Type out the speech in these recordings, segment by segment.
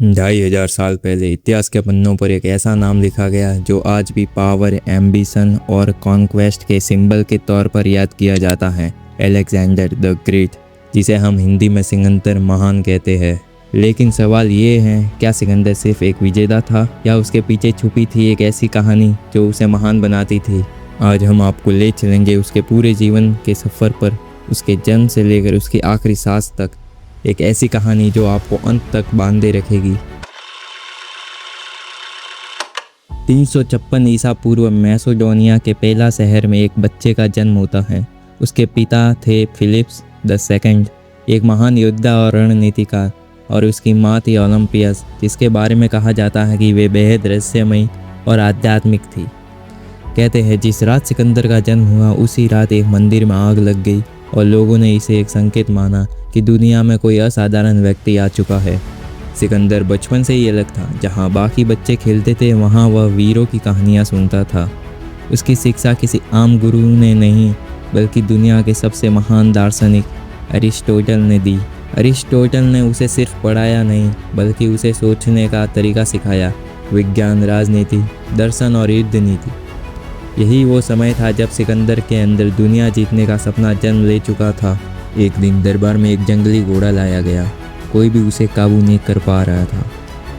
2500 साल पहले इतिहास के पन्नों पर एक ऐसा नाम लिखा गया जो आज भी पावर, एम्बिशन और कॉन्क्वेस्ट के सिंबल के तौर पर याद किया जाता है, अलेक्जेंडर द ग्रेट, जिसे हम हिंदी में सिकंदर महान कहते हैं। लेकिन सवाल ये है, क्या सिकंदर सिर्फ एक विजेता था या उसके पीछे छुपी थी एक ऐसी कहानी जो उसे महान बनाती थी। आज हम आपको ले चलेंगे उसके पूरे जीवन के सफ़र पर, उसके जन्म से लेकर उसकी आखिरी सांस तक, एक ऐसी कहानी जो आपको अंत तक बांधे रखेगी। 356 ईसा पूर्व मैसेडोनिया के पेला शहर में एक बच्चे का जन्म होता है। उसके पिता थे फिलिप्स द सेकंड, एक महान योद्धा और रणनीतिकार, और उसकी माँ थी ओलंपियस, जिसके बारे में कहा जाता है कि वे बेहद रहस्यमयी और आध्यात्मिक थी। कहते हैं जिस रात सिकंदर का जन्म हुआ उसी रात एक मंदिर में आग लग गई और लोगों ने इसे एक संकेत माना कि दुनिया में कोई असाधारण व्यक्ति आ चुका है। सिकंदर बचपन से ही अलग था, जहां बाकी बच्चे खेलते थे वहां वह वीरों की कहानियां सुनता था। उसकी शिक्षा किसी आम गुरु ने नहीं बल्कि दुनिया के सबसे महान दार्शनिक अरिस्टोटल ने दी। अरिस्टोटल ने उसे सिर्फ पढ़ाया नहीं बल्कि उसे सोचने का तरीका सिखाया, विज्ञान, राजनीति, दर्शन और युद्ध नीति। यही वो समय था जब सिकंदर के अंदर दुनिया जीतने का सपना जन्म ले चुका था। एक दिन दरबार में एक जंगली घोड़ा लाया गया, कोई भी उसे काबू नहीं कर पा रहा था।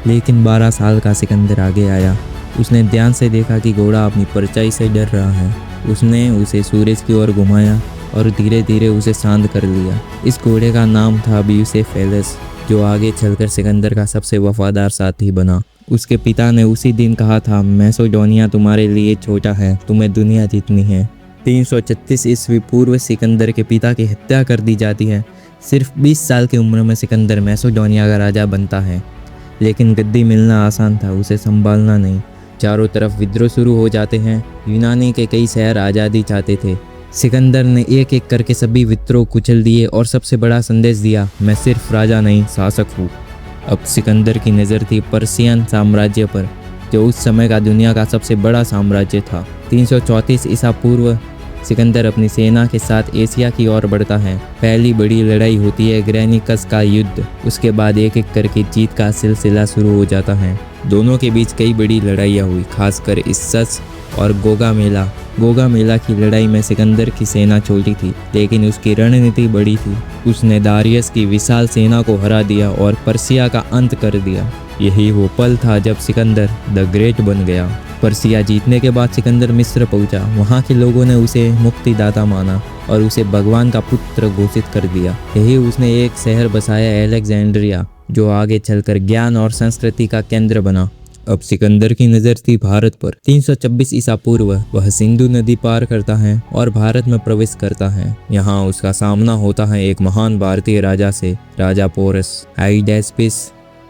लेकिन 12 साल का सिकंदर आगे आया। उसने ध्यान से देखा कि घोड़ा अपनी परछाई से डर रहा है। उसने उसे सूरज की ओर घुमाया और धीरे धीरे उसे शांत कर लिया। इस घोड़े का नाम था ब्यूसेफेलस, जो आगे चलकर सिकंदर का सबसे वफादार साथी बना। उसके पिता ने उसी दिन कहा था, मैसेडोनिया तुम्हारे लिए छोटा है, तुम्हें दुनिया जीतनी है। 336 ईस्वी पूर्व सिकंदर के पिता की हत्या कर दी जाती है। सिर्फ 20 साल की उम्र में सिकंदर मैसेडोनिया का राजा बनता है। लेकिन गद्दी मिलना आसान था, उसे संभालना नहीं। चारों तरफ विद्रोह शुरू हो जाते हैं। यूनानी के कई शहर आज़ादी चाहते थे। सिकंदर ने एक एक करके सभी विद्रोह कुचल दिए और सबसे बड़ा संदेश दिया, मैं सिर्फ राजा नहीं, शासक हूँ। अब सिकंदर की नज़र थी पर्शियन साम्राज्य पर, जो उस समय का दुनिया का सबसे बड़ा साम्राज्य था। 334 ईसा पूर्व सिकंदर अपनी सेना के साथ एशिया की ओर बढ़ता है। पहली बड़ी लड़ाई होती है ग्रेनिकस का युद्ध। उसके बाद एक एक करके जीत का सिलसिला शुरू हो जाता है। दोनों के बीच कई बड़ी लड़ाइयाँ हुई, खासकर इस्सस और गोगा मेला की लड़ाई में सिकंदर की सेना छोटी थी, लेकिन उसकी रणनीति बड़ी थी। उसने दारियस की विशाल सेना को हरा दिया और पर्सिया का अंत कर दिया। यही वो पल था जब सिकंदर द ग्रेट बन गया। पर्सिया जीतने के बाद सिकंदर मिस्र पहुंचा। वहां के लोगों ने उसे मुक्तिदाता माना और उसे भगवान का पुत्र घोषित कर दिया। यही उसने एक शहर बसाया, अलेक्जेंड्रिया, जो आगे चलकर ज्ञान और संस्कृति का केंद्र बना। अब सिकंदर की नज़र थी भारत पर। 326 ईसा पूर्व वह सिंधु नदी पार करता है और भारत में प्रवेश करता है। यहाँ उसका सामना होता है एक महान भारतीय राजा से, राजा पोरस। हाइडेस्पिस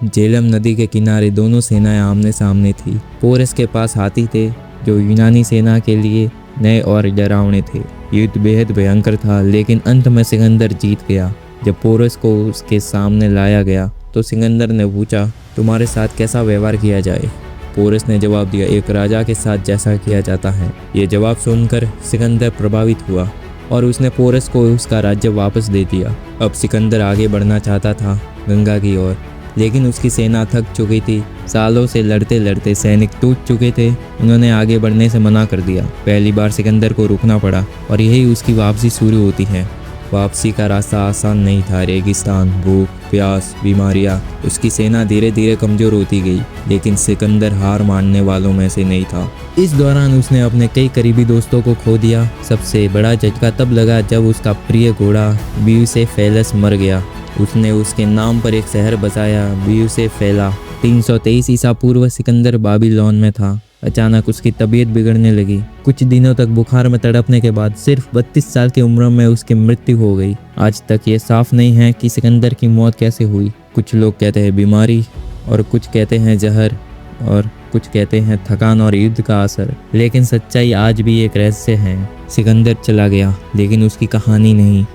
झेलम नदी के किनारे दोनों सेनाएं आमने सामने थी। पोरस के पास हाथी थे जो यूनानी सेना के लिए नए और डरावने थे। युद्ध बेहद भयंकर था, लेकिन अंत में सिकंदर जीत गया। जब पोरस को उसके सामने लाया गया तो सिकंदर ने पूछा, तुम्हारे साथ कैसा व्यवहार किया जाए? पोरस ने जवाब दिया, एक राजा के साथ जैसा किया जाता है। ये जवाब सुनकर सिकंदर प्रभावित हुआ और उसने पोरस को उसका राज्य वापस दे दिया। अब सिकंदर आगे बढ़ना चाहता था गंगा की ओर, लेकिन उसकी सेना थक चुकी थी। सालों से लड़ते लड़ते सैनिक टूट चुके थे। उन्होंने आगे बढ़ने से मना कर दिया। पहली बार सिकंदर को रुकना पड़ा और यही उसकी वापसी शुरू होती है। वापसी का रास्ता आसान नहीं था। रेगिस्तान, भूख, प्यास, बीमारियां। उसकी सेना धीरे धीरे कमजोर होती गई, लेकिन सिकंदर हार मानने वालों में से नहीं था। इस दौरान उसने अपने कई करीबी दोस्तों को खो दिया। सबसे बड़ा झटका तब लगा जब उसका प्रिय घोड़ा ब्यूसेफेलस मर गया। उसने उसके नाम पर एक शहर बसाया, ब्यूसेफेला। 323 ईसा पूर्व सिकंदर बाबिलोन में था। अचानक उसकी तबीयत बिगड़ने लगी। कुछ दिनों तक बुखार में तड़पने के बाद सिर्फ 32 साल की उम्र में उसकी मृत्यु हो गई। आज तक ये साफ नहीं है कि सिकंदर की मौत कैसे हुई। कुछ लोग कहते हैं बीमारी, और कुछ कहते हैं जहर, और कुछ कहते हैं थकान और युद्ध का असर। लेकिन सच्चाई आज भी एक रहस्य है। सिकंदर चला गया, लेकिन उसकी कहानी नहीं।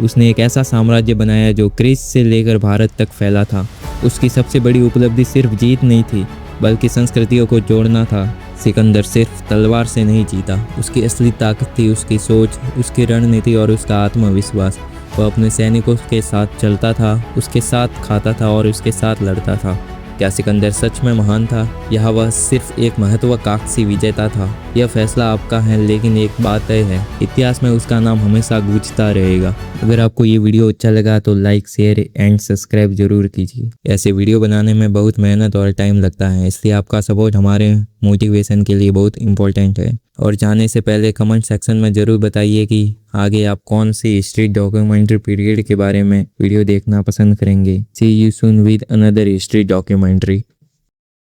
उसने एक ऐसा साम्राज्य बनाया जो ग्रीस से लेकर भारत तक फैला था। उसकी सबसे बड़ी उपलब्धि सिर्फ जीत नहीं थी, बल्कि संस्कृतियों को जोड़ना था। सिकंदर सिर्फ तलवार से नहीं जीता, उसकी असली ताकत थी उसकी सोच, उसकी रणनीति और उसका आत्मविश्वास। वह अपने सैनिकों के साथ चलता था, उसके साथ खाता था और उसके साथ लड़ता था। क्या सिकंदर सच में महान था या वह सिर्फ एक महत्वाकांक्षी विजेता था? यह फैसला आपका है, लेकिन एक बात तय है, इतिहास में उसका नाम हमेशा गूंजता रहेगा। अगर आपको ये वीडियो अच्छा लगा तो लाइक, शेयर एंड सब्सक्राइब जरूर कीजिए। ऐसे वीडियो बनाने में बहुत मेहनत और टाइम लगता है, इसलिए आपका सपोर्ट हमारे मोटिवेशन के लिए बहुत इंपॉर्टेंट है। और जाने से पहले कमेंट सेक्शन में ज़रूर बताइए कि आगे आप कौन सी हिस्ट्री डॉक्यूमेंट्री पीरियड के बारे में वीडियो देखना पसंद करेंगे। See you soon with another history documentary.